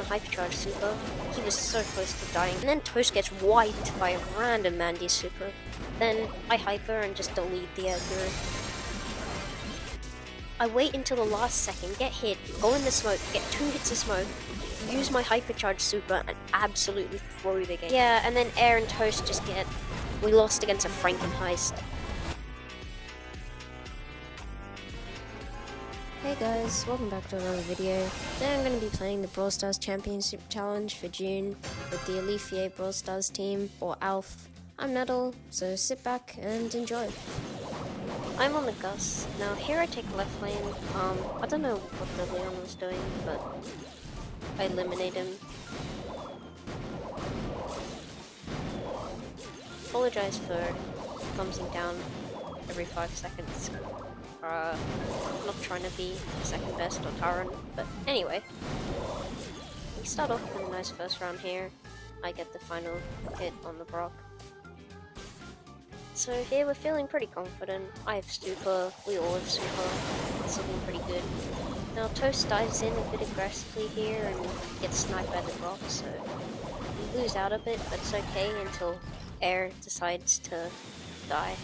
hypercharge super. He was so close to dying. And then Toast gets wiped by a random Mandy super. Then I hyper and just delete the Edgar. I wait until the last second, get hit, go in the smoke, get 2 hits of smoke, use my hypercharge super and absolutely throw the game. Yeah, and then Air and Toast just get... We lost against a Frankenheist. Hey guys, welcome back to another video. Today I'm going to be playing the Brawl Stars Championship Challenge for June with the Olivier Brawl Stars team, or ALF. I'm Nettle, so sit back and enjoy. I'm on the Gus. Now here I take left lane. I don't know what the Leon was doing, but I eliminate him. Apologize for thumbsing down every 5 seconds. I'm not trying to be second best or Tyrant, but anyway. We start off with a nice first round here. I get the final hit on the Brock. So here we're feeling pretty confident. I have super, we all have super. It's looking pretty good. Now Toast dives in a bit aggressively here and gets sniped by the Brock, so we lose out a bit, but it's okay until Air decides to die.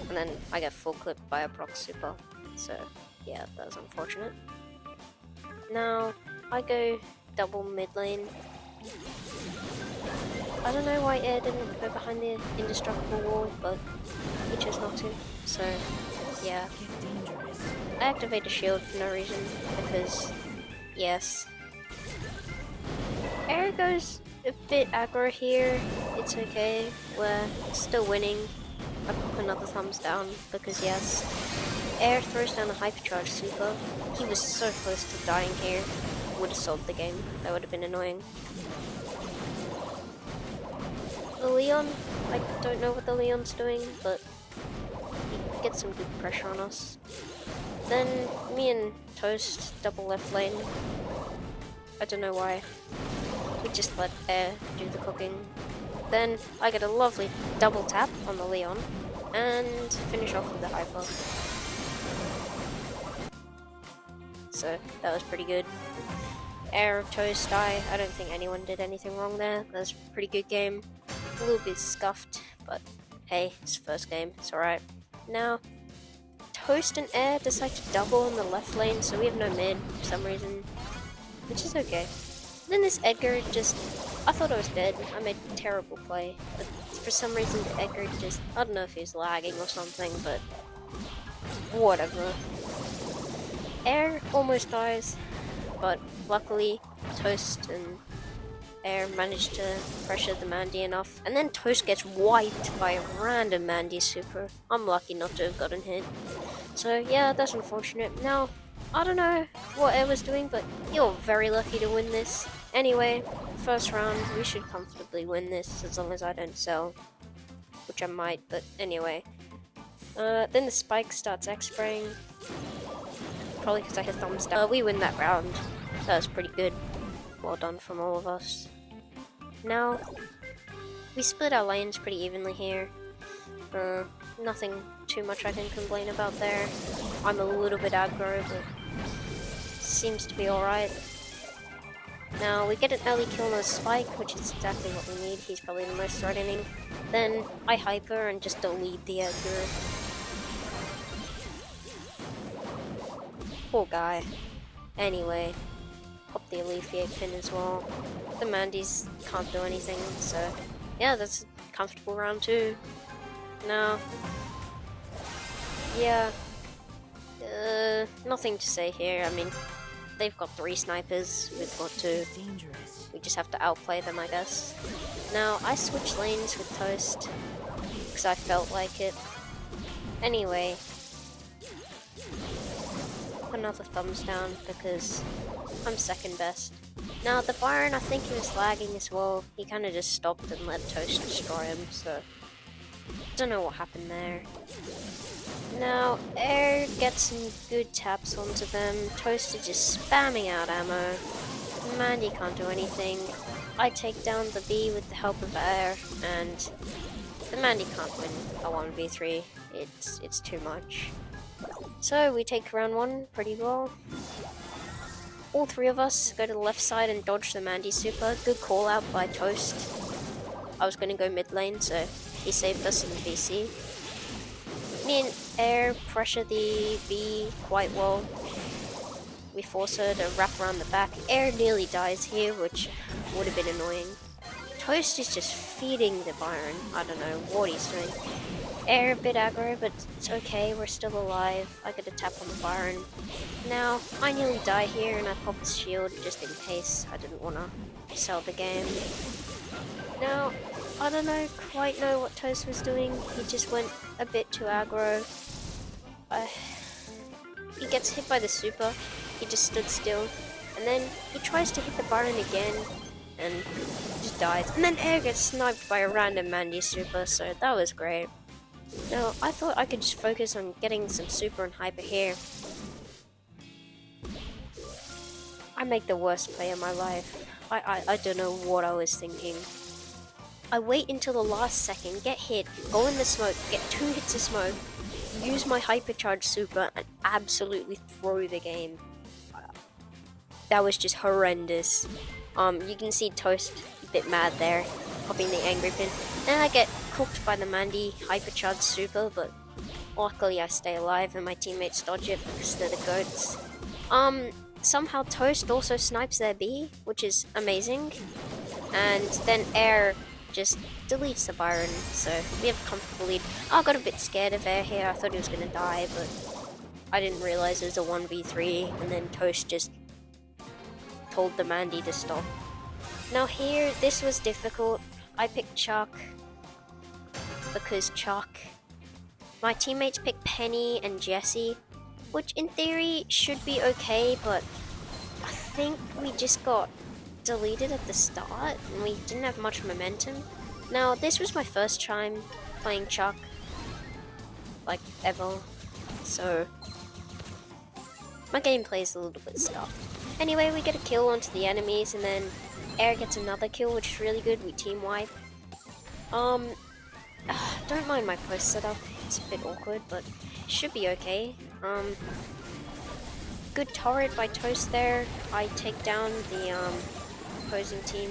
And then I get full clipped by a Brock super, so yeah, that was unfortunate. Now I go double mid lane. I don't know why Air didn't go behind the indestructible wall, but he chose not to, so yeah. I activate a shield for no reason, because yes. Air goes a bit aggro here, it's okay, we're still winning. I pop another thumbs down, because yes. Air throws down a hypercharge super. He was so close to dying here. Would have solved the game. That would have been annoying. The Leon, I don't know what the Leon's doing, but he gets some good pressure on us. Then me and Toast double left lane. I don't know why. We just let Air do the cooking. Then I get a lovely double tap on the Leon and finish off with the hyper. So that was pretty good. Air of Toast die. I don't think anyone did anything wrong there. That was a pretty good game. A little bit scuffed, but hey, it's the first game. It's alright. Now Toast and Air decide to double on the left lane, so we have no mid for some reason, which is okay. Then this Edgar just... I thought I was dead. I made a terrible play, but for some reason the Edgar just... I don't know if he's lagging or something, but whatever. Air almost dies, but luckily Toast and Air managed to pressure the Mandy enough, and then Toast gets wiped by a random Mandy super. I'm lucky not to have gotten hit. So yeah, that's unfortunate. Now, I don't know what Air was doing, but you're very lucky to win this. Anyway, first round, we should comfortably win this as long as I don't sell, which I might, but anyway. Then the Spike starts X-spraying, probably because I hit thumbs down. We win that round. That was pretty good. Well done from all of us. Now, we split our lanes pretty evenly here. Nothing too much I can complain about there. I'm a little bit aggro, but seems to be alright. Now, we get an early kill on the Spike, which is exactly what we need. He's probably the most threatening. Then, I hyper and just delete the Edgar. Poor guy. Anyway, pop the Olivier pin as well. The Mandys can't do anything, so yeah, that's a comfortable round 2. Now, yeah, nothing to say here. I mean, they've got 3 snipers, we've got 2. We just have to outplay them, I guess. Now, I switched lanes with Toast, because I felt like it. Anyway, another thumbs down, because I'm second best. Now, the Byron, I think he was lagging as well. He kind of just stopped and let Toast destroy him, so don't know what happened there. Now, Air gets some good taps onto them. Toast is just spamming out ammo. Mandy can't do anything. I take down the B with the help of Air, and the Mandy can't win a 1v3. It's too much. So we take round 1 pretty well. all three of us go to the left side and dodge the Mandy super. Good call out by Toast. I was gonna go mid lane, so he saved us in the VC. Me and Air pressure the V quite well. We force her to wrap around the back. Air nearly dies here, which would have been annoying. Toast is just feeding the Byron. I don't know what he's doing. Air a bit aggro, but it's okay, we're still alive. I get a tap on the Byron. Now, I nearly die here and I pop his shield just in case. I didn't want to sell the game. Now, I don't quite know what Toast was doing. He just went a bit too aggro. He gets hit by the super. He just stood still. And then he tries to hit the Byron again and just dies. And then Air gets sniped by a random Mandy super, so that was great. Now, I thought I could just focus on getting some super and hyper here. I make the worst play of my life. I don't know what I was thinking. I wait until the last second, get hit, go in the smoke, get 2 hits of smoke, use my hypercharge super, and absolutely throw the game. That was just horrendous. You can see Toast a bit mad there, popping the angry pin. Then I get cooked by the Mandy hypercharge super, but luckily I stay alive and my teammates dodge it because they're the goats. Somehow Toast also snipes their B, which is amazing. And then Air just deletes the Byron, so we have a comfortable lead. I got a bit scared of Air here, I thought he was gonna die, but I didn't realize it was a 1v3, and then Toast just told the Mandy to stop. Now here, this was difficult. I picked Chuck because Chuck. My teammates picked Penny and Jessie, which in theory should be okay, but I think we just got deleted at the start and we didn't have much momentum. Now this was my first time playing Chuck, like ever, so my gameplay is a little bit scuffed. Anyway, we get a kill onto the enemies and then Air gets another kill, which is really good. We team wipe. Don't mind my post setup, it's a bit awkward, but it should be okay. Good turret by Toast there. I take down the opposing team.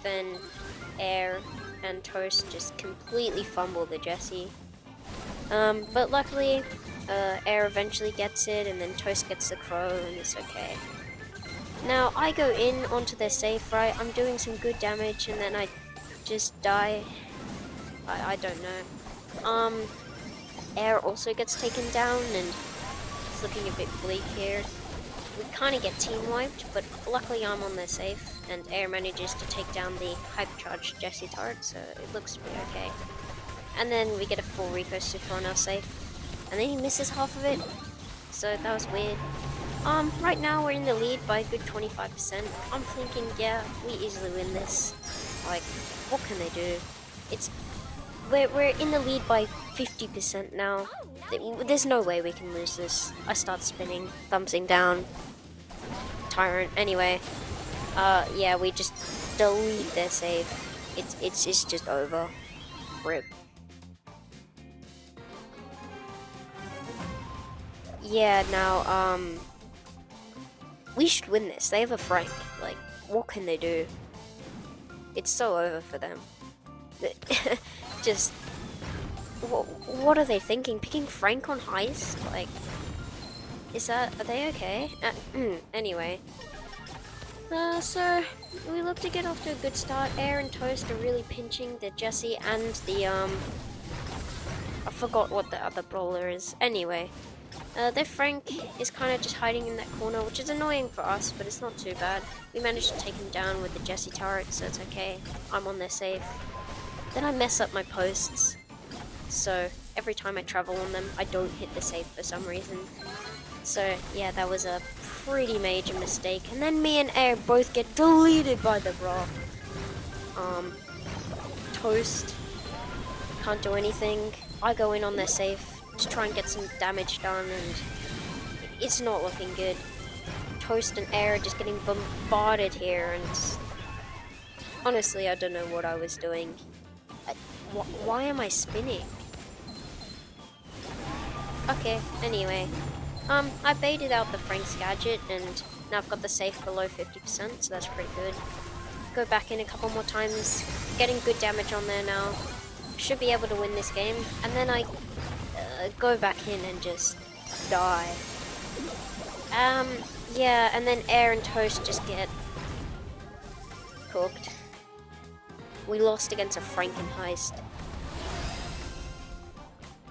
Then Air and Toast just completely fumble the Jessie. But luckily, Air eventually gets it, and then Toast gets the crow, and it's okay. Now I go in onto their safe, right? I'm doing some good damage, and then I just die. I don't know. Air also gets taken down, and it's looking a bit bleak here. We kind of get team wiped, but luckily I'm on their safe, and Air manages to take down the hypercharged Jessie turret, so it looks to be okay. And then we get a full Rico super on our safe, and then he misses half of it, so that was weird. Right now we're in the lead by a good 25%. I'm thinking, yeah, we easily win this. Like, what can they do? We're in the lead by 50% now. There's no way we can lose this. I start spinning, thumbsing down. Tyrant. Anyway, yeah, we just delete their save. It's just over. RIP. Yeah, now, we should win this. They have a Frank. Like, what can they do? It's so over for them. Just, what are they thinking? Picking Frank on Heist? Like, are they okay? Anyway. So, we look to get off to a good start. Air and Toast are really pinching the Jessie and the, I forgot what the other brawler is. Anyway. Their Frank is kind of just hiding in that corner, which is annoying for us, but it's not too bad. We managed to take him down with the Jessie turret, so it's okay. I'm on their safe. Then I mess up my posts, so every time I travel on them, I don't hit the safe for some reason. So yeah, that was a pretty major mistake. And then me and Air both get deleted by the BRAWL. Toast can't do anything. I go in on their safe to try and get some damage done, and it's not looking good. Toast and Air are just getting bombarded here, and honestly, I don't know what I was doing. Why am I spinning? Okay, anyway. I baited out the Frank's gadget, and now I've got the safe below 50%, so that's pretty good. Go back in a couple more times, getting good damage on there now. Should be able to win this game, and then I go back in and just die. Yeah, and then Air and Toast just get cooked. We lost against a Franken heist.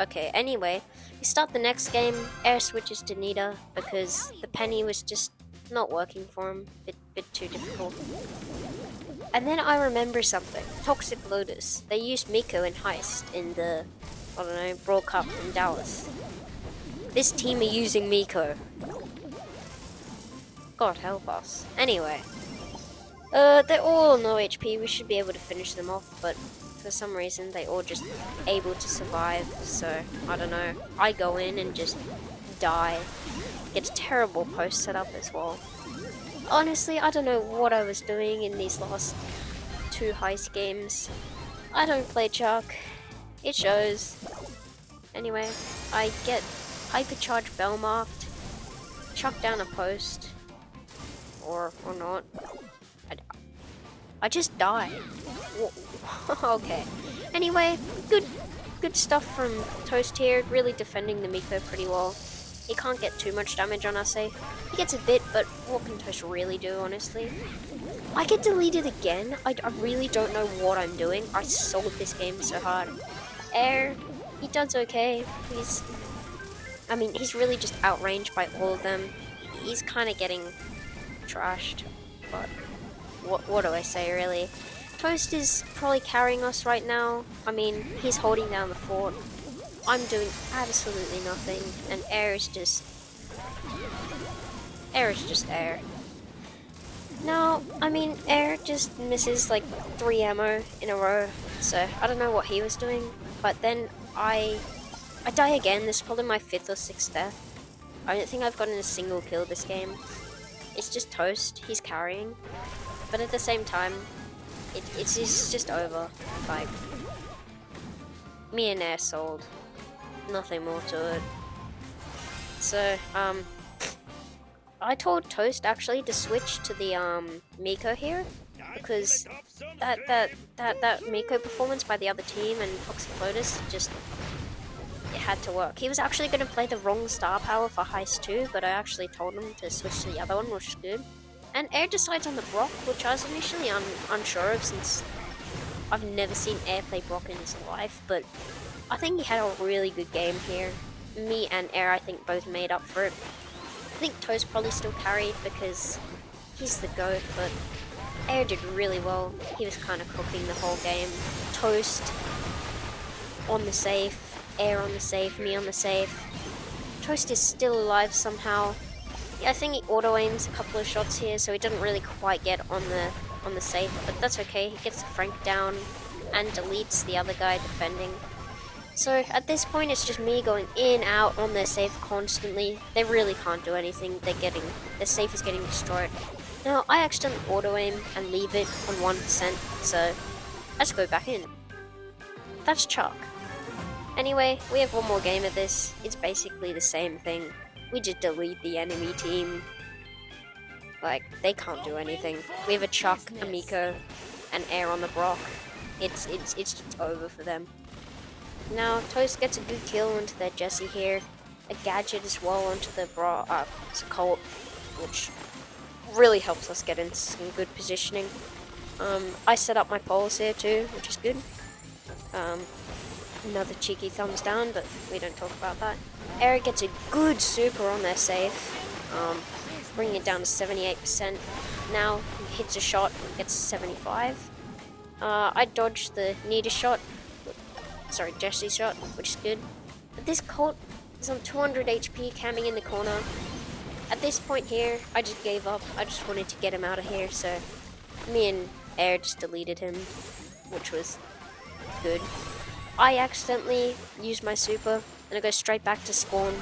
Okay, anyway, we start the next game. Air switches to Nita because the penny was just not working for him. Bit too difficult. And then I remember something. Toxic Lotus. They used Miko in heist in the, I don't know, Brawl Cup in Dallas. This team are using Miko. God help us. Anyway. They're all no HP. We should be able to finish them off, but for some reason they all just able to survive, so I don't know. I go in and just die. Get a terrible post set up as well. Honestly, I don't know what I was doing in these last 2 heist games. I don't play Chuck. It shows. Anyway, I get hypercharge bell marked, chuck down a post, or not. I just died. Okay. Anyway, good stuff from Toast here. Really defending the Miko pretty well. He can't get too much damage on our safe. He gets a bit, but what can Toast really do, honestly? I get deleted again. I really don't know what I'm doing. I sold this game so hard. Air, he does okay. He's really just outranged by all of them. He's kind of getting trashed, but what do I say, really? Toast is probably carrying us right now. I mean, he's holding down the fort. I'm doing absolutely nothing, and Air is just Air. No, I mean, Air just misses like 3 ammo in a row, so I don't know what he was doing, but then I die again. This is probably my 5th or 6th death. I don't think I've gotten a single kill this game. It's just Toast, he's carrying, but at the same time, it's just over. Like, me and Air sold. Nothing more to it. So, I told Toast actually to switch to the Miko here, because that Miko performance by the other team and Toxic Lotus just, it had to work. He was actually going to play the wrong star power for Heist 2, but I actually told him to switch to the other one, which is good. And Air decides on the Brock, which I was initially unsure of, since I've never seen Air play Brock in his life, but I think he had a really good game here. Me and Air, I think, both made up for it. I think Toast probably still carried because he's the GOAT, but Air did really well. He was kind of cooking the whole game. Toast on the safe, Air on the safe, me on the safe. Toast is still alive somehow. Yeah, I think he auto-aims a couple of shots here, so he didn't really quite get on the safe, but that's okay. He gets the Frank down and deletes the other guy defending. So at this point, it's just me going in, out on their safe constantly. They really can't do anything. Their safe is getting destroyed. Now, I accidentally auto-aim and leave it on 1%, so let's go back in. That's Chuck. Anyway, we have one more game of this. It's basically the same thing. We just delete the enemy team. Like, they can't do anything. We have a Chuck, a Miko, and Air on the Brock. It's just over for them. Now, Toast gets a good kill onto their Jessie here. A gadget as well onto the it's a Colt, which really helps us get in some good positioning. I set up my poles here too, which is good. Another cheeky thumbs down, but we don't talk about that. Air gets a good super on their safe, bringing it down to 78%. Now, he hits a shot, gets 75. I dodged the Jessie shot, which is good. But this Colt is on 200 HP, camping in the corner. At this point here, I just gave up. I just wanted to get him out of here, so me and Air just deleted him, which was good. I accidentally used my super, and I go straight back to spawn,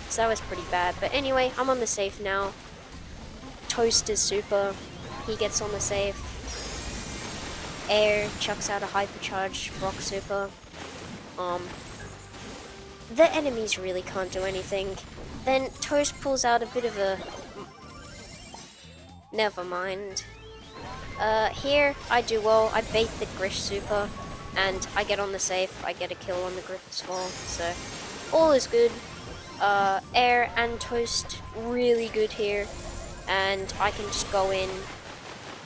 so that was pretty bad. But anyway, I'm on the safe now. Toast is super, he gets on the safe. Air chucks out a hypercharge Brock super. The enemies really can't do anything. Then Toast pulls out a bit of a... Never mind. Here I do well. I bait the Griff super, and I get on the safe. I get a kill on the Griff as well, so all is good. Air and Toast really good here, and I can just go in,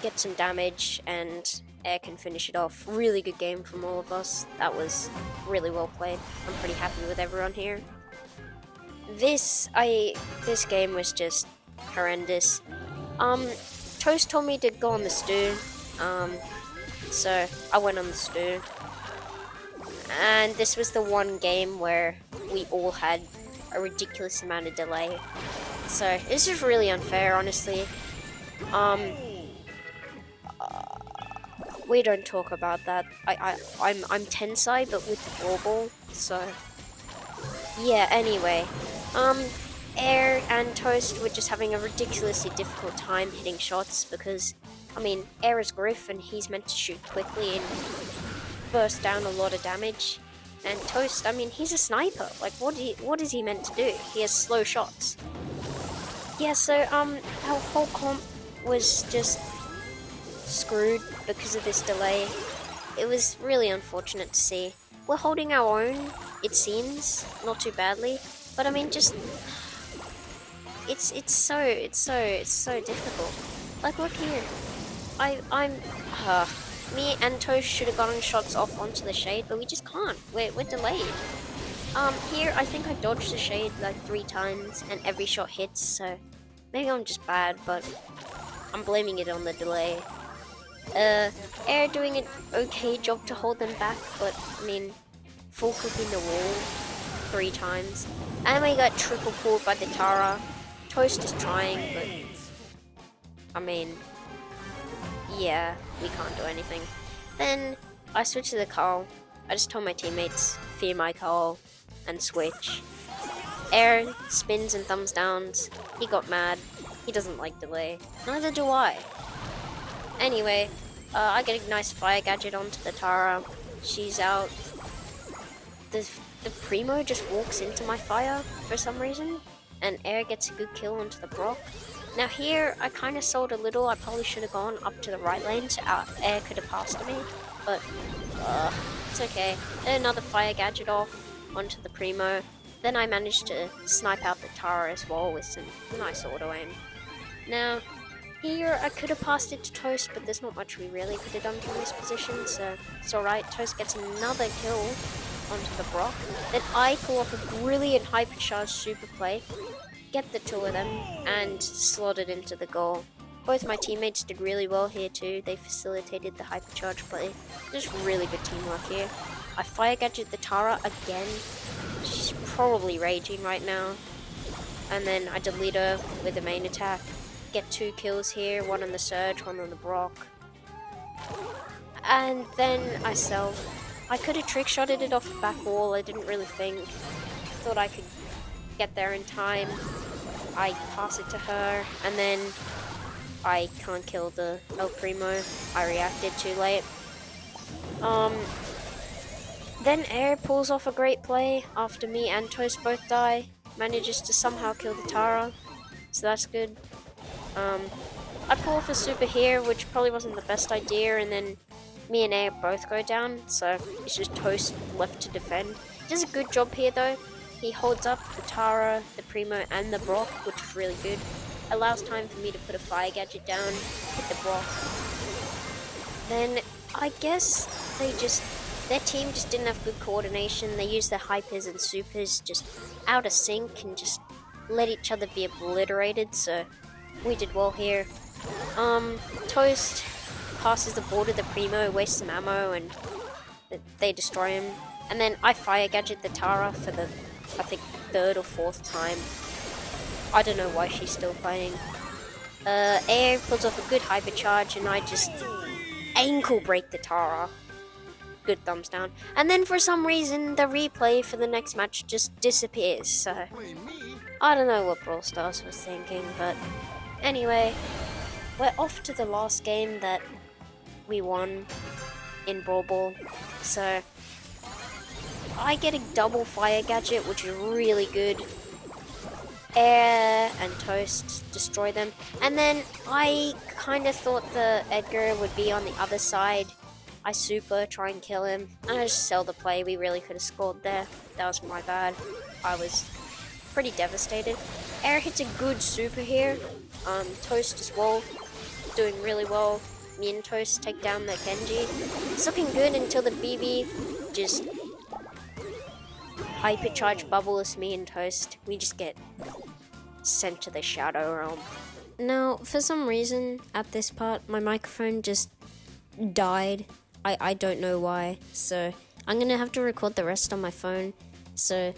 get some damage, and Air can finish it off. Really good game from all of us. That was really well played. I'm pretty happy with everyone here. This game was just horrendous. Toast told me to go on the stew, so I went on the stew. And this was the one game where we all had a ridiculous amount of delay. So it's just really unfair, honestly. We don't talk about that. I'm Tensai, but with the Brawl Ball. So yeah. Anyway, Air and Toast were just having a ridiculously difficult time hitting shots because, I mean, Air is Griff and he's meant to shoot quickly and burst down a lot of damage. And Toast, I mean, he's a sniper. Like, what is he meant to do? He has slow shots. Yeah, so, our whole comp was just screwed because of this delay. It was really unfortunate to see. We're holding our own, it seems, not too badly. But I mean, just it's so difficult. Like, look here. Me and Toast should have gotten shots off onto the shade, but we just can't. We're delayed. Here I think I dodged the shade like 3 times, and every shot hits. So maybe I'm just bad, but I'm blaming it on the delay. Air doing an okay job to hold them back, but I mean, full cooking the wall 3 times, and we got triple pulled by the Tara. Toast is trying, but I mean, yeah, we can't do anything. Then I switched to the Carl. I just told my teammates, fear my Carl, and switch. Air spins and thumbs downs. He got mad. He doesn't like delay. Neither do I. Anyway, I get a nice fire gadget onto the Tara. She's out. The Primo just walks into my fire for some reason, and Air gets a good kill onto the Brock. Now here, I kind of sold a little. I probably should have gone up to the right lane so Air could have passed me, but it's okay. Then another fire gadget off onto the Primo. Then I managed to snipe out the Tara as well with some nice auto aim. Now, here I could have passed it to Toast, but there's not much we really could have done from this position, so it's alright. Toast gets another kill onto the Brock. Then I pull off a brilliant hypercharge super play, get the 2 of them, and slot it into the goal. Both my teammates did really well here too. They facilitated the hypercharge play. Just really good teamwork here. I fire gadget the Tara again. She's probably raging right now. And then I delete her with the main attack. Get 2 kills here, 1 on the Surge, 1 on the Brock. And then I sell. I could have trick-shotted it off the back wall. I didn't really think. Thought I could get there in time. I pass it to her, and then I can't kill the El Primo. I reacted too late. Then Air pulls off a great play after me and Toast both die. Manages to somehow kill the Tara, so that's good. I pull off a super here, which probably wasn't the best idea, and then me and Air both go down, so it's just Toast left to defend. Does a good job here though. He holds up the Tara, the Primo, and the Brock, which is really good. Allows time for me to put a fire gadget down, hit the Brock. Then I guess their team just didn't have good coordination. They used their hypers and supers just out of sync and just let each other be obliterated, so we did well here. Toast passes the ball to the Primo, wastes some ammo, and they destroy him. And then I fire gadget the Tara for the, I think, 3rd or 4th time. I don't know why she's still playing. Air pulls off a good hypercharge, and I just ankle break the Tara. Good thumbs down. And then for some reason, the replay for the next match just disappears, so I don't know what Brawl Stars was thinking, but anyway, we're off to the last game that we won in Brawl Ball, so I get a double fire gadget, which is really good. Air and Toast destroy them. And then I kind of thought the Edgar would be on the other side. I super try and kill him, and I just sell the play. We really could have scored there. That was my bad. I was pretty devastated. Air hits a good super here. Toast as well, doing really well. Me and Toast take down the Genji. It's looking good until the BB just hypercharge bubbles me and Toast. We just get sent to the Shadow Realm. Now, for some reason, at this part, my microphone just died. I don't know why, so I'm gonna have to record the rest on my phone, so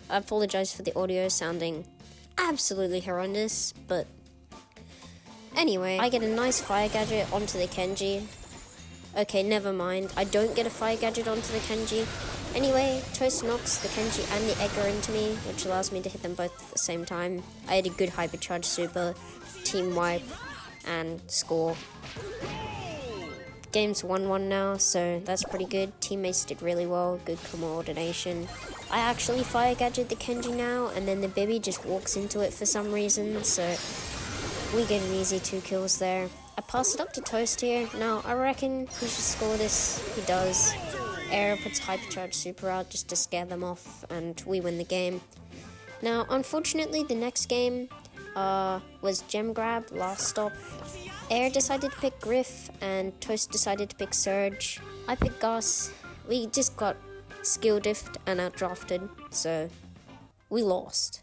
I apologize for the audio sounding absolutely horrendous, but anyway, I get a nice fire gadget onto the Genji. Okay, never mind, I don't get a fire gadget onto the Genji. Anyway, Toast knocks the Genji and the Edgar into me, which allows me to hit them both at the same time. I had a good hypercharge super, team wipe, and score. Game's 1-1 now, so that's pretty good. Teammates did really well, good coordination. I actually fire gadget the Genji now, and then the Bibi just walks into it for some reason, so we get an easy 2 kills there. I pass it up to Toast here. Now, I reckon he should score this. He does. Air puts hypercharge super out just to scare them off, and we win the game. Now, unfortunately, the next game was Gem Grab, last stop. Air decided to pick Griff, and Toast decided to pick Surge. I picked Gus. We just got skill diffed and outdrafted, so we lost.